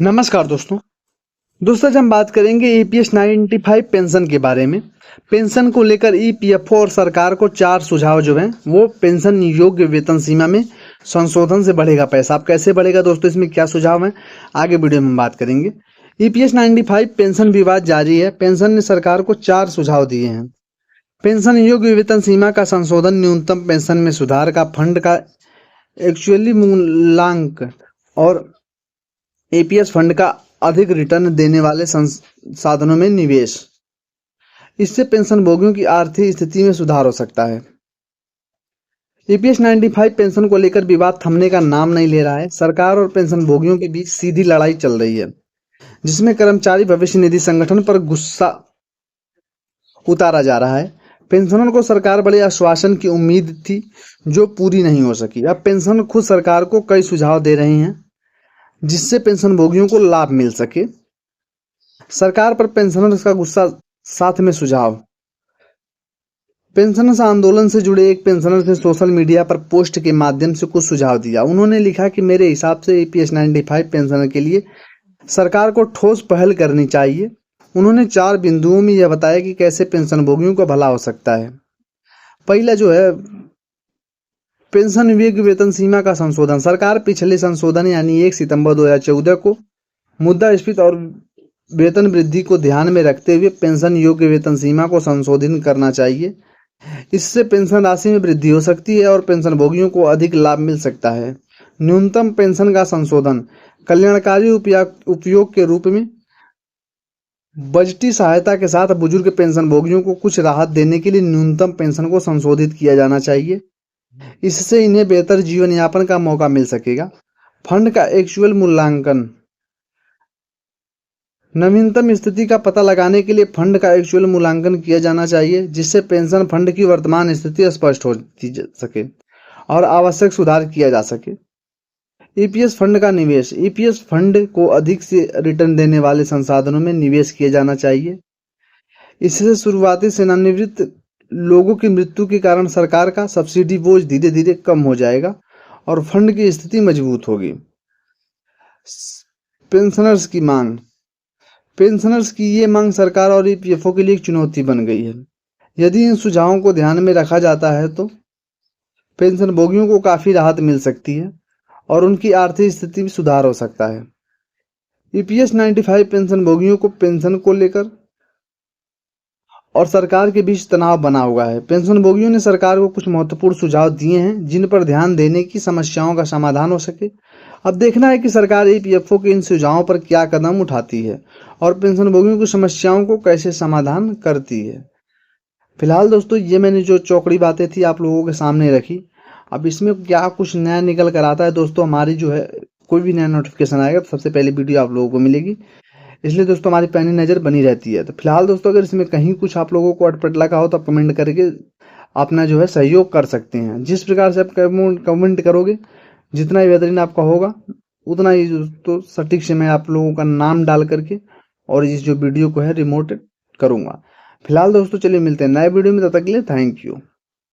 नमस्कार दोस्तों आज हम बात करेंगे ईपीएस 95 पेंशन के बारे में। पेंशन को लेकर ईपीएफओ और सरकार को 4 सुझाव जो हैं वो पेंशन योग्य वेतन सीमा में संशोधन से बढ़ेगा पैसा। अब कैसे बढ़ेगा दोस्तों, इसमें क्या सुझाव हैं आगे वीडियो में हम बात करेंगे। ईपीएस 95 पेंशन विवाद जारी है। पेंशन ने सरकार को 4 सुझाव दिए हैं। पेंशन योग्य वेतन सीमा का संशोधन, न्यूनतम पेंशन में सुधार का, फंड का एक्चुअली मूल्यांकन और एपीएस फंड का अधिक रिटर्न देने वाले संसाधनों में निवेश। इससे पेंशन भोगियों की आर्थिक स्थिति में सुधार हो सकता है। ईपीएस 95 पेंशन को लेकर विवाद थमने का नाम नहीं ले रहा है। सरकार और पेंशन भोगियों के बीच सीधी लड़ाई चल रही है, जिसमें कर्मचारी भविष्य निधि संगठन पर गुस्सा उतारा जा रहा है। पेंशनर को सरकार बड़े आश्वासन की उम्मीद थी जो पूरी नहीं हो सकी। अब पेंशनर खुद सरकार को कई सुझाव दे रहे हैं जिससे पेंशन भोगियों को लाभ मिल सके। सरकार पर पेंशनर्स का गुस्सा, साथ में सुझाव। पेंशनर्स आंदोलन से जुड़े एक पेंशनर ने सोशल मीडिया पर पोस्ट के माध्यम से कुछ सुझाव दिया। उन्होंने लिखा कि मेरे हिसाब से ईपीएस 95 पेंशनर के लिए सरकार को ठोस पहल करनी चाहिए। उन्होंने 4 बिंदुओं में यह बताया कि कैसे पेंशन भोगियों का भला हो सकता है। पहला जो है पेंशन योग्य वेतन सीमा का संशोधन। सरकार पिछले संशोधन यानी 1 सितंबर 2014 को मुद्रास्फीति और वेतन वृद्धि को ध्यान में रखते हुए पेंशन योग्य वेतन सीमा को संशोधित करना चाहिए। इससे पेंशन राशि में वृद्धि हो सकती है और पेंशन भोगियों को अधिक लाभ मिल सकता है। न्यूनतम पेंशन का संशोधन, कल्याणकारी उपयोग के रूप में बजटीय सहायता के साथ बुजुर्ग पेंशन भोगियों को कुछ राहत देने के लिए न्यूनतम पेंशन को संशोधित किया जाना चाहिए। इससे इन्हें बेहतर जीवन यापन का मौका मिल सकेगा। फंड का एक्चुअल मूल्यांकन, नवीनतम स्थिति का पता लगाने के लिए फंड का एक्चुअल मूल्यांकन किया जाना चाहिए, जिससे पेंशन फंड की वर्तमान स्थिति स्पष्ट हो सके और आवश्यक सुधार किया जा सके। ईपीएस फंड का निवेश, ईपीएस फंड को अधिक से रिटर्न देने वाले संसाधनों में निवेश किया जाना चाहिए। इससे शुरुआती सेवानिवृत्त लोगों की मृत्यु के कारण सरकार का सब्सिडी बोझ धीरे धीरे कम हो जाएगा और फंड की स्थिति मजबूत होगी। पेंशनर्स की मांग, पेंशनर्स की ये मांग सरकार और ईपीएफओ के लिए एक चुनौती बन गई है। यदि इन सुझावों को ध्यान में रखा जाता है तो पेंशन भोगियों को काफी राहत मिल सकती है और उनकी आर्थिक स्थिति में सुधार हो सकता है। ईपीएस 95 पेंशन भोगियों को पेंशन को लेकर और सरकार के बीच तनाव बना हुआ है। पेंशन भोगियों ने सरकार को कुछ महत्वपूर्ण सुझाव दिए हैं जिन पर ध्यान देने की समस्याओं का समाधान हो सके। अब देखना है कि सरकार ईपीएफओ के इन सुझावों पर क्या कदम उठाती है और पेंशन भोगियों की समस्याओं को कैसे समाधान करती है। फिलहाल दोस्तों ये मैंने जो चौकड़ी बातें थी आप लोगों के सामने रखी। अब इसमें क्या कुछ नया निकल कर आता है दोस्तों, हमारी जो है कोई भी नया नोटिफिकेशन आएगा तो सबसे पहले वीडियो आप लोगों को मिलेगी। इसलिए दोस्तों हमारी पैनी नज़र बनी रहती है। तो फिलहाल दोस्तों अगर इसमें कहीं कुछ आप लोगों को अटपट लगा हो तो आप कमेंट करके अपना जो है सहयोग कर सकते हैं। जिस प्रकार से आप कमेंट करोगे, जितना ही बेहतरीन आपका होगा उतना ही दोस्तों सटीक से मैं आप लोगों का नाम डाल करके और इस जो वीडियो को है रिमोट करूँगा। फिलहाल दोस्तों चलिए मिलते हैं नए वीडियो में, तब तक के लिए थैंक यू।